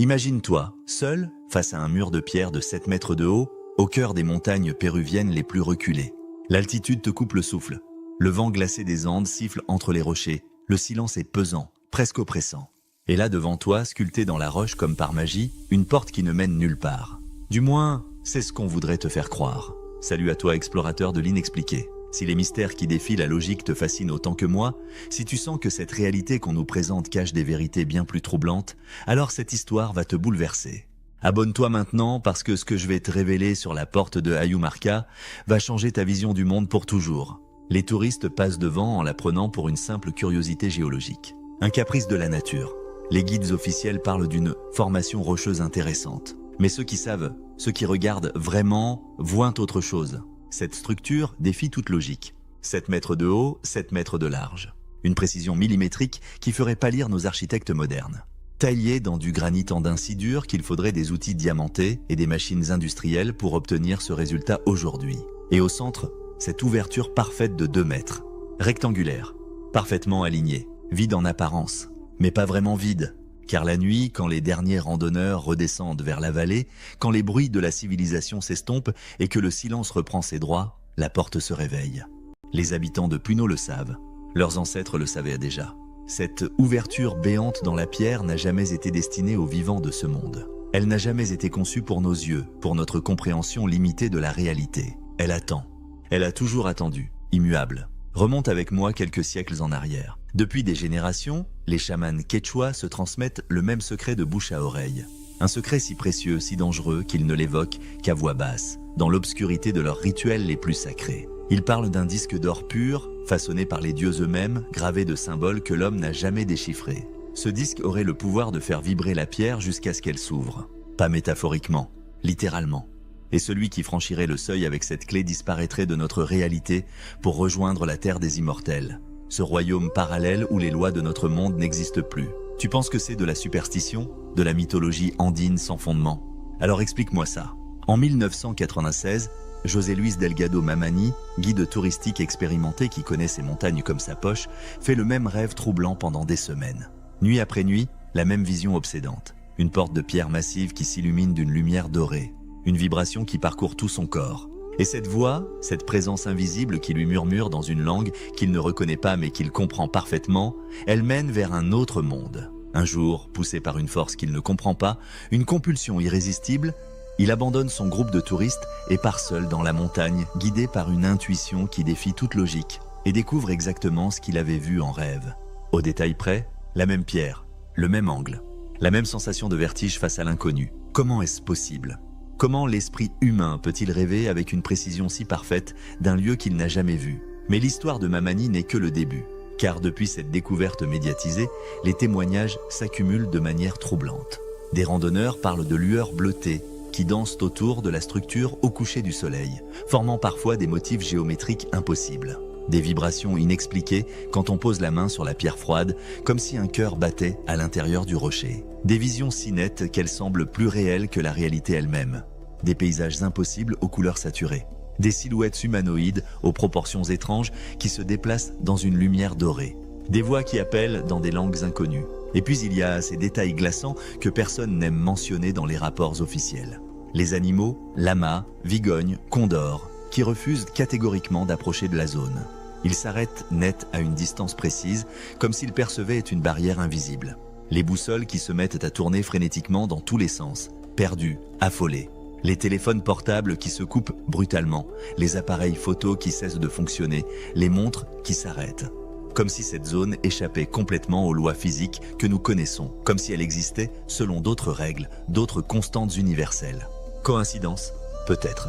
Imagine-toi, seul, face à un mur de pierre de 7 mètres de haut, au cœur des montagnes péruviennes les plus reculées. L'altitude te coupe le souffle. Le vent glacé des Andes siffle entre les rochers. Le silence est pesant, presque oppressant. Et là devant toi, sculptée dans la roche comme par magie, une porte qui ne mène nulle part. Du moins, c'est ce qu'on voudrait te faire croire. Salut à toi, explorateur de l'inexpliqué. Si les mystères qui défient la logique te fascinent autant que moi, si tu sens que cette réalité qu'on nous présente cache des vérités bien plus troublantes, alors cette histoire va te bouleverser. Abonne-toi maintenant parce que ce que je vais te révéler sur la porte de Ayumarca va changer ta vision du monde pour toujours. Les touristes passent devant en la prenant pour une simple curiosité géologique. Un caprice de la nature. Les guides officiels parlent d'une formation rocheuse intéressante. Mais ceux qui savent, ceux qui regardent vraiment, voient autre chose. Cette structure défie toute logique. 7 mètres de haut, 7 mètres de large. Une précision millimétrique qui ferait pâlir nos architectes modernes. Taillée dans du granit andin si dur qu'il faudrait des outils diamantés et des machines industrielles pour obtenir ce résultat aujourd'hui. Et au centre, cette ouverture parfaite de 2 mètres. Rectangulaire, parfaitement alignée, vide en apparence, mais pas vraiment vide. Car la nuit, quand les derniers randonneurs redescendent vers la vallée, quand les bruits de la civilisation s'estompent et que le silence reprend ses droits, la porte se réveille. Les habitants de Puno le savent. Leurs ancêtres le savaient déjà. Cette ouverture béante dans la pierre n'a jamais été destinée aux vivants de ce monde. Elle n'a jamais été conçue pour nos yeux, pour notre compréhension limitée de la réalité. Elle attend. Elle a toujours attendu, immuable. Remonte avec moi quelques siècles en arrière. Depuis des générations, les chamans quechua se transmettent le même secret de bouche à oreille. Un secret si précieux, si dangereux qu'ils ne l'évoquent qu'à voix basse, dans l'obscurité de leurs rituels les plus sacrés. Ils parlent d'un disque d'or pur, façonné par les dieux eux-mêmes, gravé de symboles que l'homme n'a jamais déchiffrés. Ce disque aurait le pouvoir de faire vibrer la pierre jusqu'à ce qu'elle s'ouvre. Pas métaphoriquement, littéralement. Et celui qui franchirait le seuil avec cette clé disparaîtrait de notre réalité pour rejoindre la terre des immortels. Ce royaume parallèle où les lois de notre monde n'existent plus. Tu penses que c'est de la superstition, de la mythologie andine sans fondement? Alors explique-moi ça. En 1996, José Luis Delgado Mamani, guide touristique expérimenté qui connaît ces montagnes comme sa poche, fait le même rêve troublant pendant des semaines. Nuit après nuit, la même vision obsédante. Une porte de pierre massive qui s'illumine d'une lumière dorée. Une vibration qui parcourt tout son corps. Et cette voix, cette présence invisible qui lui murmure dans une langue qu'il ne reconnaît pas mais qu'il comprend parfaitement, elle mène vers un autre monde. Un jour, poussé par une force qu'il ne comprend pas, une compulsion irrésistible, il abandonne son groupe de touristes et part seul dans la montagne, guidé par une intuition qui défie toute logique, et découvre exactement ce qu'il avait vu en rêve. Au détail près, la même pierre, le même angle, la même sensation de vertige face à l'inconnu. Comment est-ce possible ? Comment l'esprit humain peut-il rêver avec une précision si parfaite d'un lieu qu'il n'a jamais vu? Mais l'histoire de Mamani n'est que le début, car depuis cette découverte médiatisée, les témoignages s'accumulent de manière troublante. Des randonneurs parlent de lueurs bleutées qui dansent autour de la structure au coucher du soleil, formant parfois des motifs géométriques impossibles. Des vibrations inexpliquées quand on pose la main sur la pierre froide, comme si un cœur battait à l'intérieur du rocher. Des visions si nettes qu'elles semblent plus réelles que la réalité elle-même. Des paysages impossibles aux couleurs saturées. Des silhouettes humanoïdes aux proportions étranges qui se déplacent dans une lumière dorée. Des voix qui appellent dans des langues inconnues. Et puis il y a ces détails glaçants que personne n'aime mentionner dans les rapports officiels. Les animaux, lamas, vigognes, condors, qui refusent catégoriquement d'approcher de la zone. Ils s'arrêtent net à une distance précise, comme s'ils percevaient une barrière invisible. Les boussoles qui se mettent à tourner frénétiquement dans tous les sens, perdus, affolés. Les téléphones portables qui se coupent brutalement, les appareils photos qui cessent de fonctionner, les montres qui s'arrêtent. Comme si cette zone échappait complètement aux lois physiques que nous connaissons, comme si elle existait selon d'autres règles, d'autres constantes universelles. Coïncidence ? Peut-être.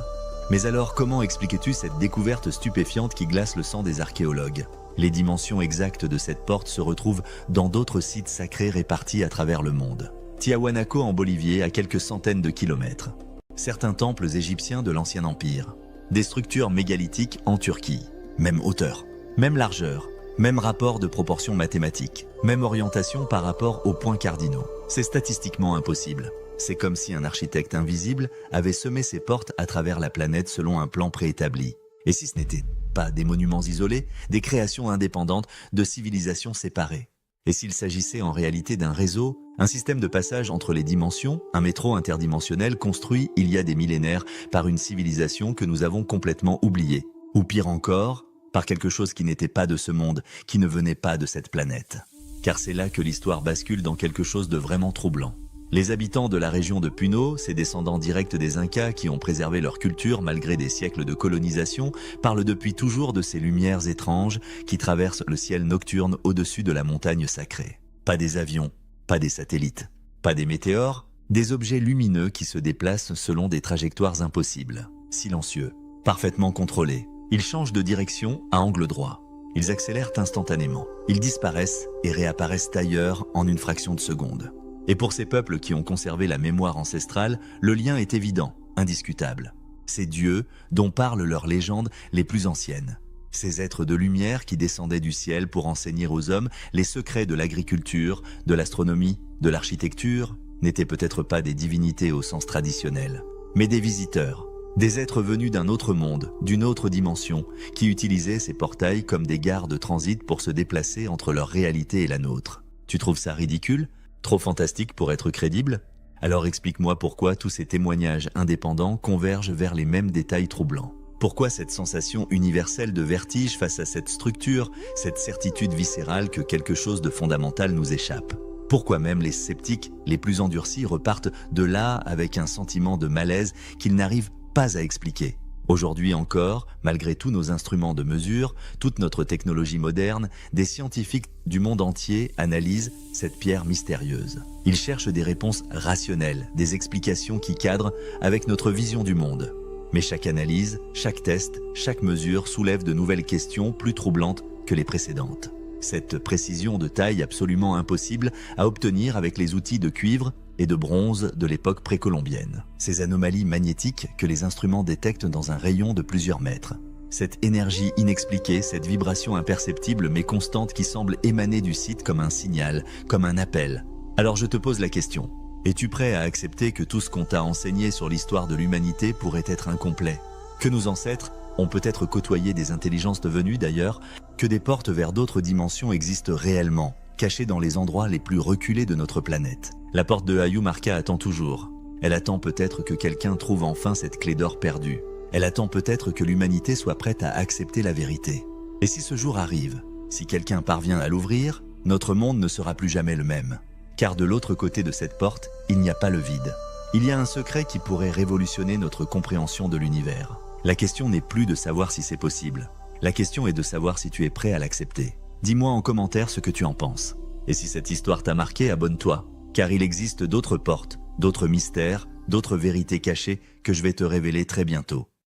Mais alors comment expliques-tu cette découverte stupéfiante qui glace le sang des archéologues ? Les dimensions exactes de cette porte se retrouvent dans d'autres sites sacrés répartis à travers le monde. Tiahuanaco en Bolivie, à quelques centaines de kilomètres. Certains temples égyptiens de l'Ancien Empire. Des structures mégalithiques en Turquie. Même hauteur, même largeur, même rapport de proportions mathématiques, même orientation par rapport aux points cardinaux. C'est statistiquement impossible. C'est comme si un architecte invisible avait semé ses portes à travers la planète selon un plan préétabli. Et si ce n'était pas des monuments isolés, des créations indépendantes de civilisations séparées? Et s'il s'agissait en réalité d'un réseau Un système de passage entre les dimensions, un métro interdimensionnel construit il y a des millénaires par une civilisation que nous avons complètement oubliée. Ou pire encore, par quelque chose qui n'était pas de ce monde, qui ne venait pas de cette planète. Car c'est là que l'histoire bascule dans quelque chose de vraiment troublant. Les habitants de la région de Puno, ces descendants directs des Incas qui ont préservé leur culture malgré des siècles de colonisation, parlent depuis toujours de ces lumières étranges qui traversent le ciel nocturne au-dessus de la montagne sacrée. Pas des avions, pas des satellites, pas des météores, des objets lumineux qui se déplacent selon des trajectoires impossibles, silencieux, parfaitement contrôlés. Ils changent de direction à angle droit. Ils accélèrent instantanément. Ils disparaissent et réapparaissent ailleurs en une fraction de seconde. Et pour ces peuples qui ont conservé la mémoire ancestrale, le lien est évident, indiscutable. Ces dieux dont parlent leurs légendes les plus anciennes. Ces êtres de lumière qui descendaient du ciel pour enseigner aux hommes les secrets de l'agriculture, de l'astronomie, de l'architecture, n'étaient peut-être pas des divinités au sens traditionnel, mais des visiteurs. Des êtres venus d'un autre monde, d'une autre dimension, qui utilisaient ces portails comme des gares de transit pour se déplacer entre leur réalité et la nôtre. Tu trouves ça ridicule ? Trop fantastique pour être crédible ? Alors explique-moi pourquoi tous ces témoignages indépendants convergent vers les mêmes détails troublants. Pourquoi cette sensation universelle de vertige face à cette structure, cette certitude viscérale que quelque chose de fondamental nous échappe ? Pourquoi même les sceptiques les plus endurcis repartent de là avec un sentiment de malaise qu'ils n'arrivent pas à expliquer. Aujourd'hui encore, malgré tous nos instruments de mesure, toute notre technologie moderne, des scientifiques du monde entier analysent cette pierre mystérieuse. Ils cherchent des réponses rationnelles, des explications qui cadrent avec notre vision du monde. Mais chaque analyse, chaque test, chaque mesure soulève de nouvelles questions plus troublantes que les précédentes. Cette précision de taille absolument impossible à obtenir avec les outils de cuivre et de bronze de l'époque précolombienne. Ces anomalies magnétiques que les instruments détectent dans un rayon de plusieurs mètres. Cette énergie inexpliquée, cette vibration imperceptible mais constante qui semble émaner du site comme un signal, comme un appel. Alors je te pose la question, es-tu prêt à accepter que tout ce qu'on t'a enseigné sur l'histoire de l'humanité pourrait être incomplet ? Que nos ancêtres ont peut-être côtoyé des intelligences devenues d'ailleurs, que des portes vers d'autres dimensions existent réellement, cachées dans les endroits les plus reculés de notre planète. La porte de Hayumarca attend toujours. Elle attend peut-être que quelqu'un trouve enfin cette clé d'or perdue. Elle attend peut-être que l'humanité soit prête à accepter la vérité. Et si ce jour arrive, si quelqu'un parvient à l'ouvrir, notre monde ne sera plus jamais le même. Car de l'autre côté de cette porte, il n'y a pas le vide. Il y a un secret qui pourrait révolutionner notre compréhension de l'univers. La question n'est plus de savoir si c'est possible. La question est de savoir si tu es prêt à l'accepter. Dis-moi en commentaire ce que tu en penses. Et si cette histoire t'a marqué, abonne-toi. Car il existe d'autres portes, d'autres mystères, d'autres vérités cachées que je vais te révéler très bientôt.